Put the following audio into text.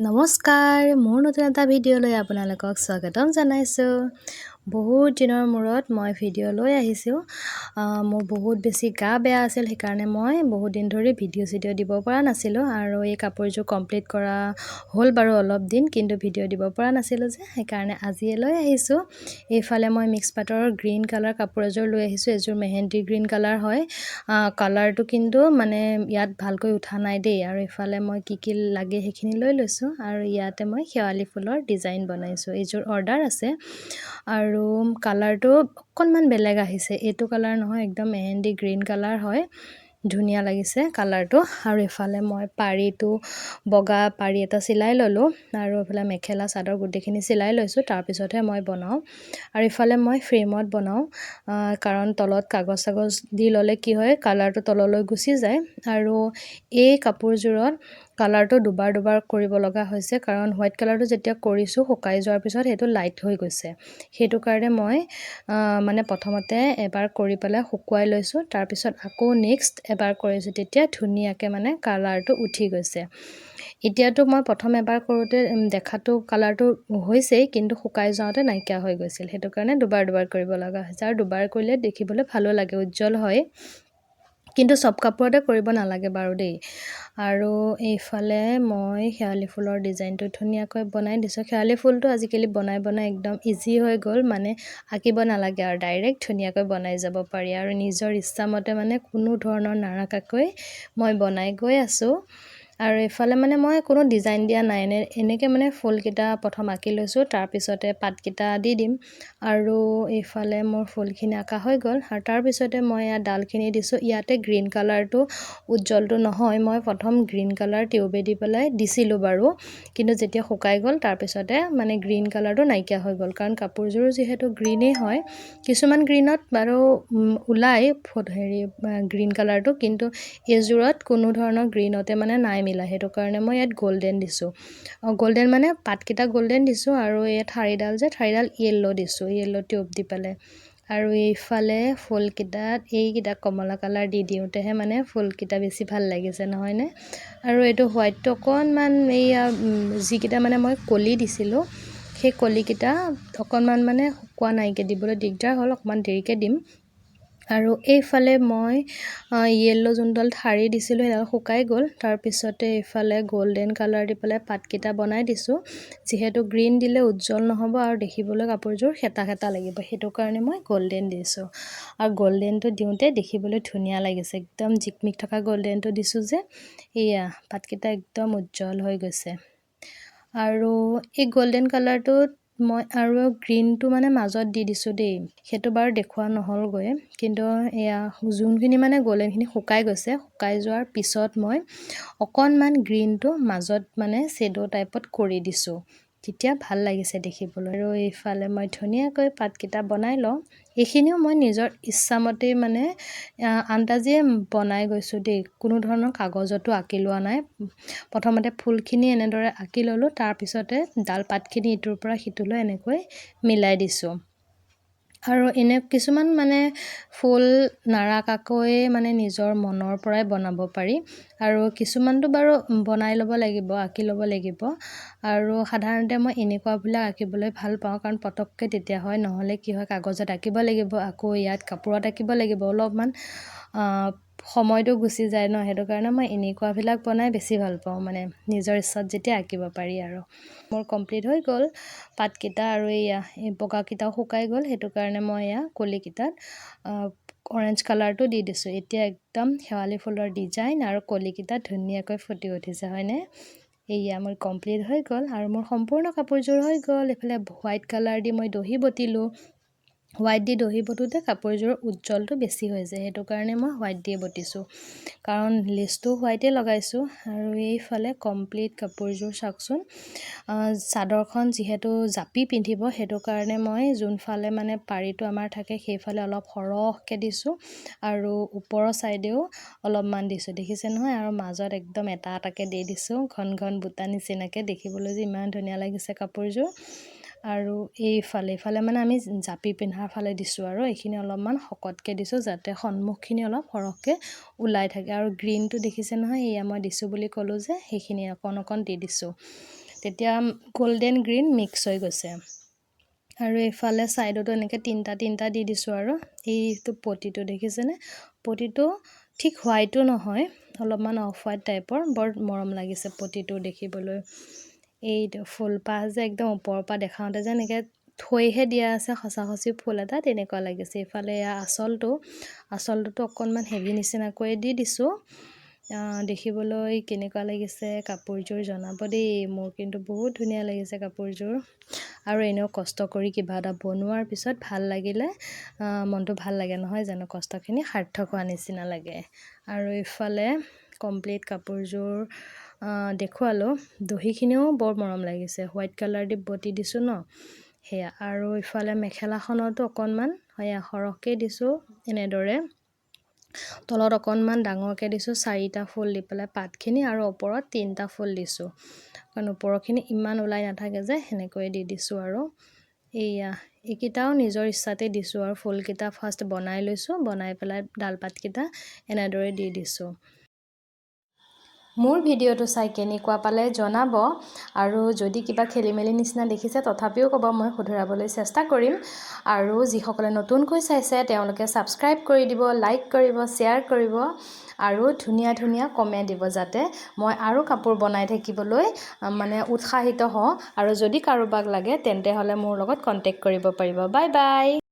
নমস্কাৰ মোৰ নতুন এটা ভিডিঅ'লৈ আপোনালোকক স্বাগতম জনাইছোঁ। বহুত দিনৰ মূৰত মই ভিডিঅ' লৈ আহিছোঁ। মোৰ বহুত বেছি গা বেয়া আছিল, সেইকাৰণে মই বহুত দিন ধৰি ভিডিঅ' দিব পৰা নাছিলোঁ আৰু এই কাপোৰযোৰ কমপ্লিট কৰা হ'ল বাৰু অলপ দিন, কিন্তু ভিডিঅ' দিব পৰা নাছিলোঁ যে সেইকাৰণে আজিয়ে লৈ আহিছোঁ। এইফালে মই মিক্স পাটৰ গ্ৰীণ কালাৰ কাপোৰ এযোৰ লৈ আহিছোঁ। এযোৰ মেহেন্দি গ্ৰীণ কালাৰ হয়। কালাৰটো কিন্তু মানে ইয়াত ভালকৈ উঠা নাই দেই। আৰু এইফালে মই কি লাগে সেইখিনি লৈ লৈছোঁ আৰু ইয়াতে মই শেৱালি ফুলৰ ডিজাইন বনাইছোঁ। এইযোৰ অৰ্ডাৰ আছে আৰু কালাৰটো অকণমান বেলেগ আহিছে। এইটো কালাৰ নহয়, একদম মেহেন্দি গ্ৰীণ কালাৰ হয়। ধুনীয়া লাগিছে কালাৰটো। আৰু এফালে মই পাৰিটো বগা পাৰি এটা চিলাই ল'লোঁ আৰু এফালে মেখেলা চাদৰ গোটেইখিনি চিলাই লৈছোঁ, তাৰপিছতহে মই বনাওঁ। আৰু ইফালে মই ফ্ৰেমত বনাওঁ, কাৰণ তলত কাগজ চাগজ দি ল'লে কি হয়, কালাৰটো তললৈ গুচি যায়। আৰু এই কাপোৰযোৰত কালাৰটো দুবাৰ কৰিব লগা হৈছে, কাৰণ হোৱাইট কালাৰটো যেতিয়া কৰিছোঁ শুকাই যোৱাৰ পিছত সেইটো লাইট হৈ গৈছে। সেইটো কাৰণে মই মানে প্ৰথমতে এবাৰ কৰি পেলাই শুকুৱাই লৈছোঁ, তাৰপিছত আকৌ নেক্সট এবাৰ কৰিছোঁ, তেতিয়া ধুনীয়াকৈ মানে কালাৰটো উঠি গৈছে। এতিয়াতো মই প্ৰথম এবাৰ কৰোঁতে দেখাটো কালাৰটো হৈছেই, কিন্তু শুকাই যাওঁতে নাইকিয়া হৈ গৈছিল। সেইটো কাৰণে দুবাৰ কৰিব লগা হৈছে। আৰু দুবাৰ কৰিলে দেখিবলৈ ভালো লাগে, উজ্জ্বল হয়। কিন্তু চব কাপোৰতে কৰিব নালাগে বাৰু দেই। আৰু এইফালে মই শেৱালি ফুলৰ ডিজাইনটো ধুনীয়াকৈ বনাই দিছোঁ। শেৱালি ফুলটো আজিকালি বনাই একদম ইজি হৈ গ'ল, মানে আঁকিব নালাগে আৰু ডাইৰেক্ট ধুনীয়াকৈ বনাই যাব পাৰি। আৰু নিজৰ ইচ্ছামতে মানে কোনো ধৰণৰ নাৰাখাকৈ মই বনাই গৈ আছোঁ। আৰু এইফালে মানে মই কোনো ডিজাইন দিয়া নাই, এনেকৈ মানে ফুলকেইটা প্ৰথম আঁকি লৈছোঁ, তাৰপিছতে পাতকেইটা দি দিম। আৰু এইফালে মোৰ ফুলখিনি আঁকা হৈ গ'ল আৰু তাৰপিছতে মই ইয়াত ডালখিনি দিছোঁ। ইয়াতে গ্ৰীণ কালাৰটো উজ্জ্বলটো নহয়, মই প্ৰথম গ্ৰীণ কালাৰ টিউবে দি পেলাই দিছিলোঁ বাৰু, কিন্তু যেতিয়া শুকাই গ'ল তাৰপিছতে মানে গ্ৰীণ কালাৰটো নাইকিয়া হৈ গ'ল, কাৰণ কাপোৰযোৰ যিহেতু গ্ৰীণেই হয়। কিছুমান গ্ৰীণত বাৰু ওলায় গ্ৰীণ কালাৰটো, কিন্তু এইযোৰত কোনো ধৰণৰ গ্ৰীণতে মানে নাই মিলা। সেইটো কাৰণে মই ইয়াত গল্ডেন দিছোঁ। গল্ডেন মানে পাতকেইটা গল্ডেন দিছোঁ আৰু এই ঠাৰিডাল য়েল্ল' দিছোঁ, য়েল্ল' টিউব দি পেলাই। আৰু এইফালে ফুলকেইটাত এইকেইটা কমলা কালাৰ দি দিওঁতেহে মানে ফুলকেইটা বেছি ভাল লাগিছে, নহয়নে? আৰু এইটো হোৱাইটটো অকণমান এইয়া যিকেইটা মানে মই কলি দিছিলোঁ, সেই কলিকেইটা অকণমান মানে শুকোৱা নাইকৈ দিবলৈ দিগদাৰ হ'ল, অকণমান দেৰিকৈ দিম। আৰু এইফালে মই য়েল্ল' যোনডাল ঠাৰি দিছিলোঁ সেইডাল শুকাই গ'ল, তাৰপিছতে এইফালে গল্ডেন কালাৰ দি পেলাই পাতকেইটা বনাই দিছোঁ। যিহেতু গ্ৰীণ দিলে উজ্জ্বল নহ'ব আৰু দেখিবলৈ কাপোৰযোৰ খেতা লাগিব, সেইটো কাৰণে মই গল্ডেন দিছোঁ। আৰু গল্ডেনটো দিওঁতে দেখিবলৈ ধুনীয়া লাগিছে, একদম জিকমিক থকা গল্ডেনটো দিছোঁ যে এয়া পাতকেইটা একদম উজ্জ্বল হৈ গৈছে। আৰু এই গল্ডেন কালাৰটোত মই আৰু গ্ৰীণটো মানে মাজত দি দিছোঁ দেই, সেইটো বাৰু দেখুওৱা নহ'লগৈ, কিন্তু এয়া যোনখিনি মানে গল্ডেনখিনি শুকাই গৈছে, শুকাই যোৱাৰ পিছত মই অকণমান গ্ৰীণটো মাজত মানে শ্বেডো টাইপত কৰি দিছোঁ, তেতিয়া ভাল লাগিছে দেখিবলৈ। আৰু এইফালে মই ধুনীয়াকৈ পাতকেইটা বনাই লওঁ। এইখিনিও মই নিজৰ ইচ্ছামতেই মানে আন্দাজে বনাই গৈছোঁ দেই, কোনো ধৰণৰ কাগজতো আঁকি লোৱা নাই। প্ৰথমতে ফুলখিনি এনেদৰে আঁকি ল'লোঁ, তাৰপিছতে ডাল পাতখিনি ইটোৰ পৰা সিটোলৈ এনেকৈ মিলাই দিছোঁ। আৰু এনে কিছুমান মানে ফুল নাৰাকাকৈ মানে নিজৰ মনৰ পৰাই বনাব পাৰি, আৰু কিছুমানটো বাৰু বনাই ল'ব লাগিব, আঁকি ল'ব লাগিব। আৰু সাধাৰণতে মই এনেকুৱাবিলাক আঁকিবলৈ ভাল পাওঁ, কাৰণ পটককৈ তেতিয়া হয়, নহ'লে কি হয় কাগজত আঁকিব লাগিব, আকৌ ইয়াত কাপোৰত আঁকিব লাগিব, অলপমান সময়টো গুচি যায় ন। সেইটো কাৰণে মই এনেকুৱাবিলাক বনাই বেছি ভাল পাওঁ, মানে নিজৰ ইচ্ছাত যেতিয়া আঁকিব পাৰি। আৰু মোৰ কমপ্লিট হৈ গ'ল পাতকেইটা, আৰু এই বগাকেইটাও শুকাই গ'ল, সেইটো কাৰণে মই এয়া কলিকেইটাত অৰেঞ্জ কালাৰটো দি দিছোঁ। এতিয়া একদম শেৱালি ফুলৰ ডিজাইন আৰু কলিকেইটা ধুনীয়াকৈ ফুটি উঠিছে, হয়নে? এয়া মোৰ কমপ্লিট হৈ গ'ল আৰু মোৰ সম্পূৰ্ণ কাপোৰযোৰ হৈ গ'ল। এইফালে হোৱাইট কালাৰ দি মই দহি বটিলোঁ। হোৱাইট দি দহি বটোতে কাপোৰযোৰৰ উজ্জ্বলটো বেছি হৈ যায়, সেইটো কাৰণে মই হোৱাইট দিয়ে বটিছোঁ, কাৰণ লেচটো হোৱাইটে লগাইছোঁ। আৰু এইফালে কমপ্লিট কাপোৰযোৰ চাওকচোন, চাদৰখন যিহেতু জাপি পিন্ধিব, সেইটো কাৰণে মই যোনফালে মানে পাৰিটো আমাৰ থাকে সেইফালে অলপ সৰহকৈ দিছোঁ, আৰু ওপৰৰ ছাইডেও অলপমান দিছোঁ, দেখিছে নহয়? আৰু মাজত একদম এটাকৈ দি দিছোঁ, ঘন বুটা নিচিনাকৈ, দেখিবলৈ যে ইমান ধুনীয়া লাগিছে কাপোৰযোৰ। আৰু এইফালে মানে আমি জাপি পিন্ধাৰ ফালে দিছোঁ, আৰু এইখিনি অলপমান শকতকৈ দিছোঁ, যাতে সন্মুখখিনি অলপ সৰহকৈ ওলাই থাকে। আৰু গ্ৰীণটো দেখিছে নহয়, এয়া মই দিছোঁ বুলি ক'লোঁ যে সেইখিনি অকণ দি দিছোঁ। তেতিয়া গোল্ডেন গ্ৰীণ মিক্স হৈ গৈছে আৰু এইফালে সাইডতো এনেকৈ তিনটা দি দিছো আৰু এইটো পটিটো দেখিছেনে পটিটো ঠিক হোৱাইটো নহয় অলপমান অফ হোৱাইট টাইপৰ বৰ মৰম লাগিছে পটিটো দেখিবলৈ এইটো ফুলপাহ যে একদম ওপৰৰ পৰা দেখাওঁতে যে এনেকৈ থৈহে দিয়া আছে খচাখচি ফুল এটা তেনেকুৱা লাগিছে ইফালে আচলটোতো অকণমান হেভি নিচিনাকৈ দি দিছো দেখিবলৈ কেনেকুৱা লাগিছে কাপোৰযোৰ জনাব দেই মোৰ কিন্তু বহুত ধুনীয়া লাগিছে কাপোৰযোৰ আৰু এনেও কষ্ট কৰি কিবা এটা বনোৱাৰ পিছত ভাল লাগিলে মনটো ভাল লাগে নহয় জানো কষ্টখিনি সাৰ্থক হোৱা নিচিনা লাগে আৰু ইফালে কমপ্লিট কাপোৰযোৰ দেখুৱালো দহিখিনিও বৰ মৰম লাগিছে হোৱাইট কালাৰ দি বটি দিছো ন হেয়া আৰু ইফালে মেখেলাখনতো অকণমান হেয়া সৰহকৈ দিছো এনেদৰে তলত অকণমান ডাঙৰকৈ দিছো 4টা ফুল দি পেলাই পাতখিনি আৰু ওপৰত 3টা ফুল দিছো কাৰণ ওপৰখিনি ইমান ওলাই নাথাকে যে হেনেকৈ দি দিছো আৰু এইকেইটাও নিজৰ ইচ্ছাতে দিছো আৰু ফুলকেইটা ফাৰ্ষ্ট বনাই লৈছো বনাই পেলাই ডালপাতকেইটা এনেদৰে দি দিছো মোৰ ভিডিঅ'টো চাই কেনেকুৱা পালে জনাব আৰু যদি কিবা খেলিমেলি নিচিনা দেখিছে তথাপিও ক'ব মই শুধৰাবলৈ চেষ্টা কৰিম আৰু যিসকলে নতুনকৈ চাইছে তেওঁলোকে সাবস্ক্ৰাইব কৰি দিব লাইক কৰিব শ্বেয়াৰ কৰিব আৰু ধুনীয়া কমেণ্ট দিব যাতে মই আৰু কাপোৰ বনাই থাকিবলৈ মানে উৎসাহিত হওঁ আৰু যদি কাৰোবাক লাগে তেন্তে হলে মোৰ লগত কন্টেক্ট কৰিব পাৰিব বাই বাই